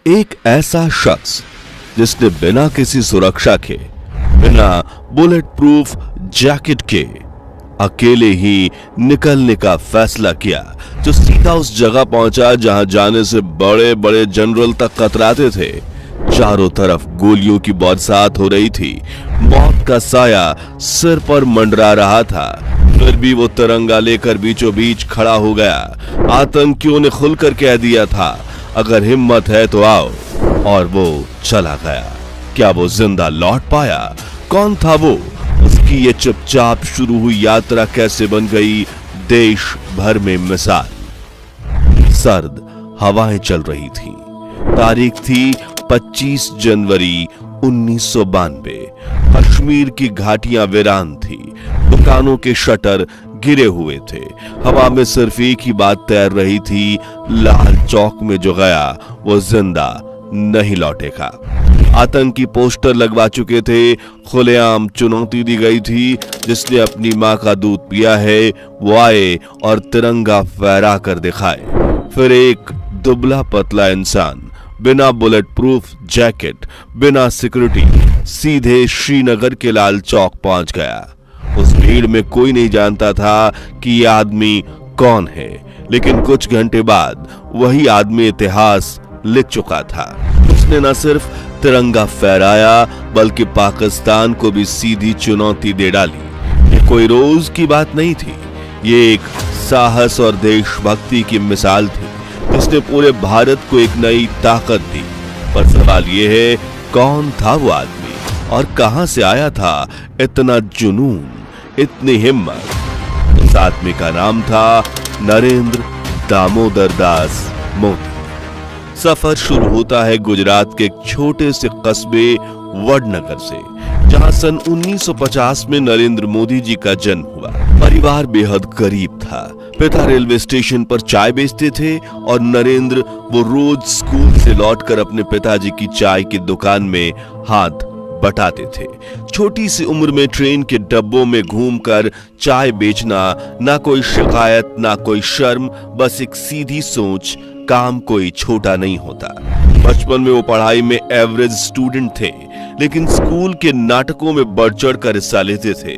एक ऐसा शख्स जिसने बिना किसी सुरक्षा के, बिना बुलेट प्रूफ जैकेट के अकेले ही निकलने का फैसला किया, जो सीधा उस जगह पहुंचा जहां जाने से बड़े बड़े जनरल तक कतराते थे। चारों तरफ गोलियों की बरसात हो रही थी, मौत का साया सिर पर मंडरा रहा था, फिर भी वो तिरंगा लेकर बीचों बीच खड़ा हो गया। आतंकियों ने खुलकर कह दिया था, अगर हिम्मत है तो आओ, और वो चला गया। क्या वो जिंदा लौट पाया? कौन था वो? उसकी ये चुपचाप शुरू हुई यात्रा कैसे बन गई देश भर में मिसाल? सर्द हवाएं चल रही थी। तारीख थी 25 जनवरी 1992। कश्मीर की घाटियां वीरान थी, दुकानों के शटर गिरे हुए थे। हवा में सिर्फ एक ही बात तैर रही थी, लाल चौक में जो गया वो जिंदा नहीं लौटेगा। आतंकी पोस्टर लगवा चुके थे, खुलेआम चुनौती दी गई थी, जिसने अपनी मां का दूध पिया है वो आए और तिरंगा फहरा कर दिखाए। फिर एक दुबला पतला इंसान बिना बुलेट प्रूफ जैकेट, बिना सिक्योरिटी, सीधे श्रीनगर के लाल चौक पहुंच गया। उस भीड़ में कोई नहीं जानता था कि यह आदमी कौन है, लेकिन कुछ घंटे बाद वही आदमी इतिहास लिख चुका था। उसने न सिर्फ तिरंगा फहराया बल्कि पाकिस्तान को भी सीधी चुनौती दे डाली। ये कोई रोज की बात नहीं थी, ये एक साहस और देशभक्ति की मिसाल थी, जिसने पूरे भारत को एक नई ताकत दी। पर सवाल ये है, कौन था वो आदमी और कहां से आया था इतना जुनून, इतनी हिम्मत? उस आदमी का नाम था नरेंद्र दामोदर दास मोदी। सफर शुरू होता है गुजरात के एक छोटे से कस्बे वडनगर से, जहां सन 1950 में नरेंद्र मोदी जी का जन्म हुआ। परिवार बेहद गरीब था। पिता रेलवे स्टेशन पर चाय बेचते थे और नरेंद्र वो रोज स्कूल से लौटकर अपने पिताजी की चाय की दुकान में हाथ बटाते थे। छोटी सी उम्र में ट्रेन के डब्बों में घूमकर चाय बेचना, ना कोई शिकायत ना कोई शर्म, बस एक सीधी सोच, काम कोई छोटा नहीं होता। बचपन में वो पढ़ाई में एवरेज स्टूडेंट थे, लेकिन स्कूल के नाटकों में बढ़ चढ़ कर हिस्सा लेते थे।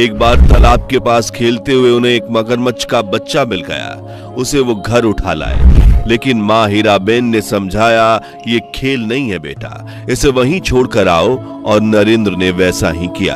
एक बार तालाब के पास खेलते हुए उन्हें एक मगरमच्छ का बच्चा मिल गया। उसे वो घर उठा लाए, लेकिन माँ हीराबेन ने समझाया, ये खेल नहीं है बेटा, इसे वहीं छोड़कर आओ, और नरेंद्र ने वैसा ही किया।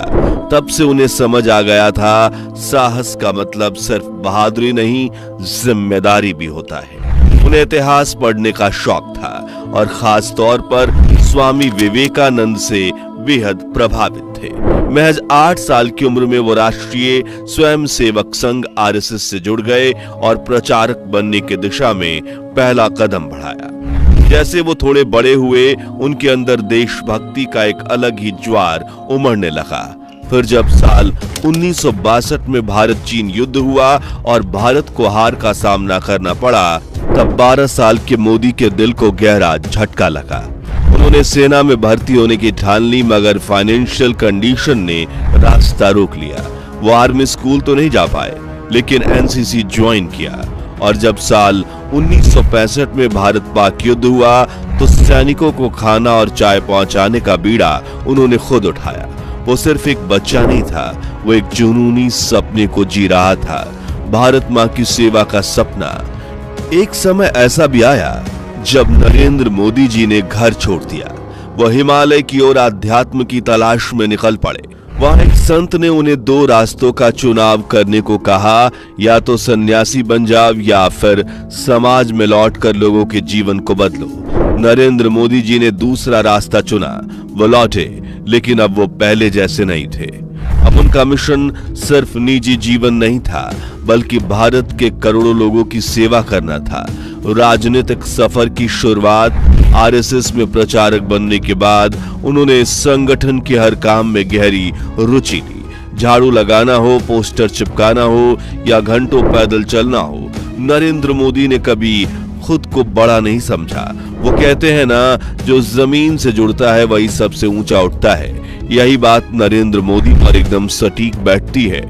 तब से उन्हें समझ आ गया था, साहस का मतलब सिर्फ बहादुरी नहीं, जिम्मेदारी भी होता है। उन्हें इतिहास पढ़ने का शौक था और खास तौर पर स्वामी विवेकानंद से बेहद प्रभावित थे। महज 8 साल की उम्र में वो राष्ट्रीय स्वयंसेवक संघ आरएसएस से जुड़ गए और प्रचारक बनने की दिशा में पहला कदम बढ़ाया। जैसे वो थोड़े बड़े हुए, उनके अंदर देशभक्ति का एक अलग ही ज्वार उमड़ने लगा। फिर जब साल 1962 में भारत चीन युद्ध हुआ और भारत को हार का सामना करना पड़ा, तब 12 साल के मोदी के दिल को गहरा झटका लगा। उन्होंने सेना में भर्ती होने की ठान ली, मगर फाइनेंशियल कंडीशन ने रास्ता रोक लिया। वो आर्मी स्कूल तो नहीं जा पाए, लेकिन एनसीसी ज्वाइन किया। और जब साल 1965 में भारत पाक युद्ध हुआ, तो सैनिकों को खाना और चाय पहुंचाने का बीड़ा उन्होंने खुद उठाया। वो सिर्फ एक बच्चा नहीं था, वो एक जुनूनी सपने को जी रहा था, भारत माँ की सेवा का सपना। एक समय ऐसा भी आया जब नरेंद्र मोदी जी ने घर छोड़ दिया। वह हिमालय की ओर अध्यात्म की तलाश में निकल पड़े। वहां एक संत ने उन्हें 2 रास्तों का चुनाव करने को कहा, या तो सन्यासी बन जाओ या फिर समाज में लौटकर लोगों के जीवन को बदलो। नरेंद्र मोदी जी ने दूसरा रास्ता चुना। वो लौटे, लेकिन अब वो पहले जैसे नहीं थे। अब उनका मिशन सिर्फ निजी जीवन नहीं था, बल्कि भारत के करोड़ों लोगों की सेवा करना था। राजनीतिक सफर की शुरुआत आरएसएस में प्रचारक बनने के बाद उन्होंने संगठन के हर काम में गहरी रुचि ली। झाड़ू लगाना हो, पोस्टर चिपकाना हो या घंटों पैदल चलना हो, नरेंद्र मोदी ने कभी खुद को बड़ा नहीं समझा। वो कहते हैं ना, जो जमीन से जुड़ता है वही सबसे ऊंचा उठता है। यही बात नरेंद्र मोदी पर एकदम सटीक बैठती है।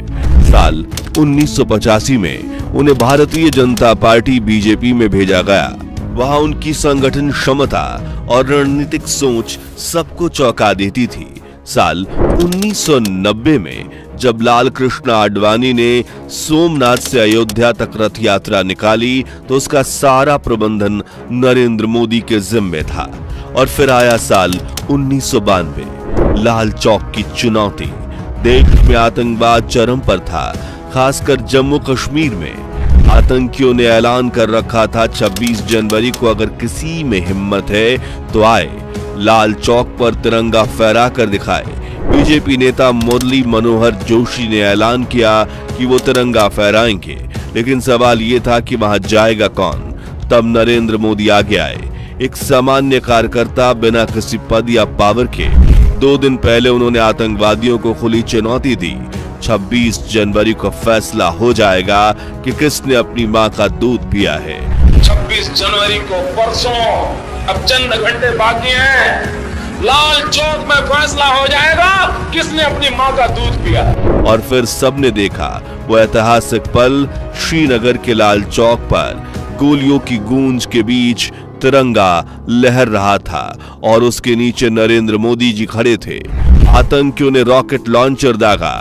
साल 1985 में उन्हें भारतीय जनता पार्टी बीजेपी में भेजा गया। वहां उनकी संगठन क्षमता और रणनीतिक सोच सबको चौंका देती थी। साल 1990 में जब लाल कृष्ण आडवाणी ने सोमनाथ से अयोध्या तक रथ यात्रा निकाली तो उसका सारा प्रबंधन नरेंद्र मोदी के जिम्मे था। और फिर आया साल 1992, लाल चौक की चुनौती। देश में आतंकवाद चरम पर था, खासकर जम्मू कश्मीर में। आतंकियों ने ऐलान कर रखा था 26 जनवरी को अगर किसी में हिम्मत है तो आए, लाल चौक पर तिरंगा फहरा कर दिखाए। बीजेपी नेता मुरली मनोहर जोशी ने ऐलान किया कि वो तिरंगा फहराएंगे, लेकिन सवाल ये था कि वहां जाएगा कौन। तब नरेंद्र मोदी आगे आए, एक सामान्य कार्यकर्ता बिना किसी पद या पावर के। 2 दिन पहले उन्होंने आतंकवादियों को खुली चुनौती दी, 26 जनवरी को फैसला हो जाएगा कि किसने अपनी मां का दूध पिया है। 26 जनवरी को परसों, अब चंद घंटे बाकी हैं, लाल चौक में फैसला हो जाएगा किसने अपनी मां का दूध पिया। और फिर सबने देखा वो ऐतिहासिक पल, श्रीनगर के लाल चौक पर गोलियों की गूंज के बीच तिरंगा लहर रहा था और उसके नीचे नरेंद्र मोदी जी खड़े थे। आतंकियों ने रॉकेट लॉन्चर दागा,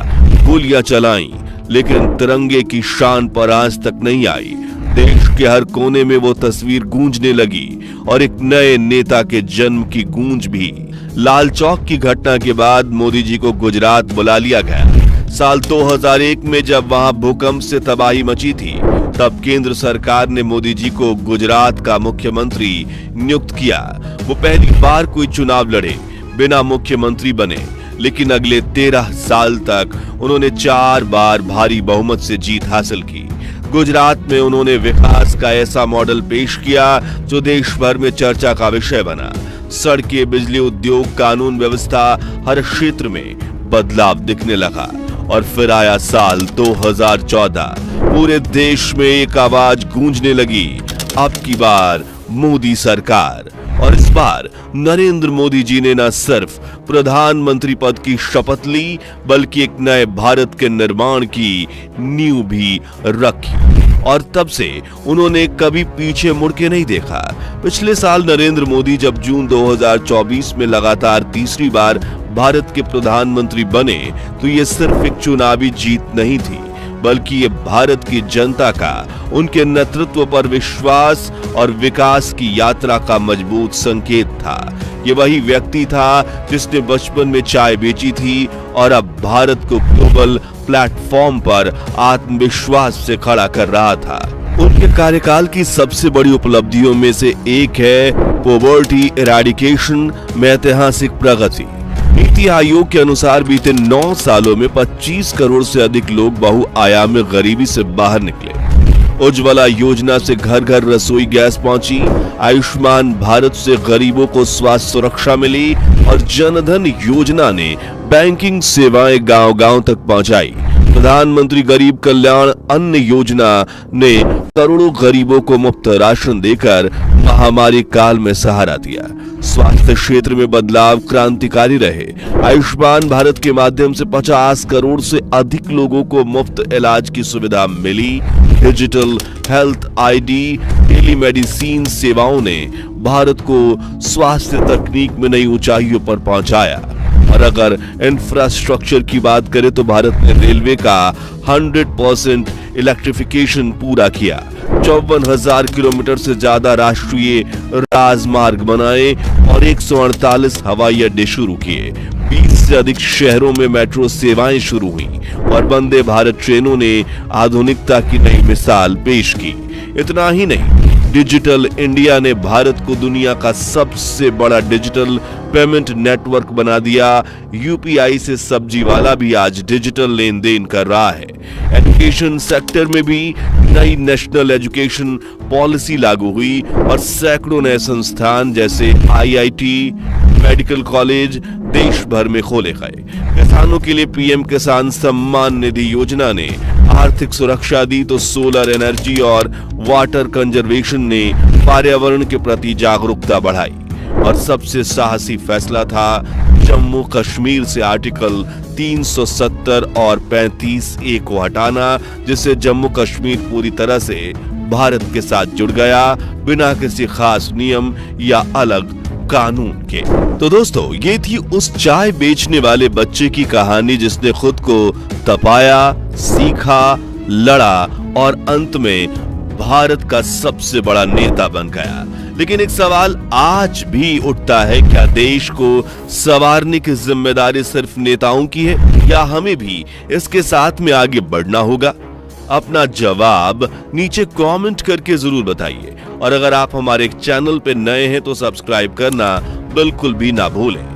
गोलियां चलाई, लेकिन तिरंगे की शान पर आज तक नहीं आई। देश के हर कोने में वो तस्वीर गूंजने लगी और एक नए नेता के जन्म की गूंज भी। लाल चौक की घटना के बाद मोदी जी को गुजरात बुला लिया गया। साल 2001 में जब वहां भूकंप से तबाही मची थी, तब केंद्र सरकार ने मोदी जी को गुजरात का मुख्यमंत्री नियुक्त किया। वो पहली बार कोई चुनाव लड़े, बिना मुख्यमंत्री बने, लेकिन अगले 13 साल तक उन्होंने 4 बार भारी बहुमत से जीत हासिल की। गुजरात में उन्होंने विकास का ऐसा मॉडल पेश किया जो देश भर में चर्चा का विषय बना। सड़कें, बिजली, उद्योग, कानून व्यवस्था, हर क्षेत्र में बदलाव दिखने लगा। और फिर आया साल 2014, पूरे देश में एक आवाज गूंजने लगी, अब की बार मोदी सरकार। और इस बार नरेंद्र मोदी जी ने न सिर्फ प्रधानमंत्री पद की शपथ ली, बल्कि एक नए भारत के निर्माण की नींव भी रखी। और तब से उन्होंने कभी पीछे मुड़ के नहीं देखा। पिछले साल नरेंद्र मोदी जब जून 2024 में लगातार तीसरी बार भारत के प्रधानमंत्री बने, तो ये सिर्फ एक चुनावी जीत नहीं थी, बल्कि ये भारत की जनता का उनके नेतृत्व पर विश्वास और विकास की यात्रा का मजबूत संकेत था। ये वही व्यक्ति था जिसने बचपन में चाय बेची थी और अब भारत को ग्लोबल प्लेटफॉर्म पर आत्मविश्वास से खड़ा कर रहा था। उनके कार्यकाल की सबसे बड़ी उपलब्धियों में से एक है पॉवर्टी इरेडिकेशन में ऐतिहासिक प्रगति। नीति आयोग के अनुसार बीते 9 सालों में 25 करोड़ से अधिक लोग बहुआयामी गरीबी से बाहर निकले। उज्ज्वला योजना से घर घर रसोई गैस पहुंची, आयुष्मान भारत से गरीबों को स्वास्थ्य सुरक्षा मिली और जनधन योजना ने बैंकिंग सेवाएं गांव-गांव तक पहुंचाई। प्रधानमंत्री गरीब कल्याण अन्न योजना ने करोड़ों गरीबों को मुफ्त राशन देकर महामारी काल में सहारा दिया। स्वास्थ्य क्षेत्र में बदलाव क्रांतिकारी रहे। आयुष्मान भारत के माध्यम से 50 करोड़ से अधिक लोगों को मुफ्त इलाज की सुविधा मिली। डिजिटल हेल्थ आईडी, टेलीमेडिसिन सेवाओं ने भारत को स्वास्थ्य तकनीक में नई ऊंचाइयों पर पहुंचाया। और अगर इंफ्रास्ट्रक्चर की बात करें तो भारत ने रेलवे का 100% इलेक्ट्रिफिकेशन पूरा किया। 54,000 किलोमीटर से ज्यादा राष्ट्रीय राजमार्ग बनाए और 148 हवाई अड्डे शुरू किए। 20 से अधिक शहरों में मेट्रो सेवाएं शुरू हुई और वंदे भारत ट्रेनों ने आधुनिकता की नई मिसाल पेश की। इतना ही नहीं, डिजिटल इंडिया ने भारत को दुनिया का सबसे बड़ा डिजिटल पेमेंट नेटवर्क बना दिया। यूपीआई से सब्जी वाला भी आज डिजिटल लेन देन कर रहा है। एजुकेशन सेक्टर में भी नई नेशनल एजुकेशन पॉलिसी लागू हुई और सैकड़ों नए संस्थान जैसे आईआईटी, मेडिकल कॉलेज देश भर में खोले गए। किसानों के लिए पीएम किसान सम्मान निधि योजना ने आर्थिक सुरक्षा दी तो सोलर एनर्जी और वाटर कंजर्वेशन ने पर्यावरण के प्रति जागरूकता बढ़ाई। और सबसे साहसी फैसला था जम्मू कश्मीर से आर्टिकल 370 और 35A को हटाना, जिससे जम्मू कश्मीर पूरी तरह से भारत के साथ जुड़ गया बिना किसी खास नियम या अलग कानून के। तो दोस्तों, ये थी उस चाय बेचने वाले बच्चे की कहानी जिसने खुद को तपाया, सीखा, लड़ा और अंत में भारत का सबसे बड़ा नेता बन गया। लेकिन एक सवाल आज भी उठता है, क्या देश को संवारने की जिम्मेदारी सिर्फ नेताओं की है या हमें भी इसके साथ में आगे बढ़ना होगा? अपना जवाब नीचे कमेंट करके जरूर बताइए और अगर आप हमारे चैनल पे नए हैं तो सब्सक्राइब करना बिल्कुल भी ना भूलें।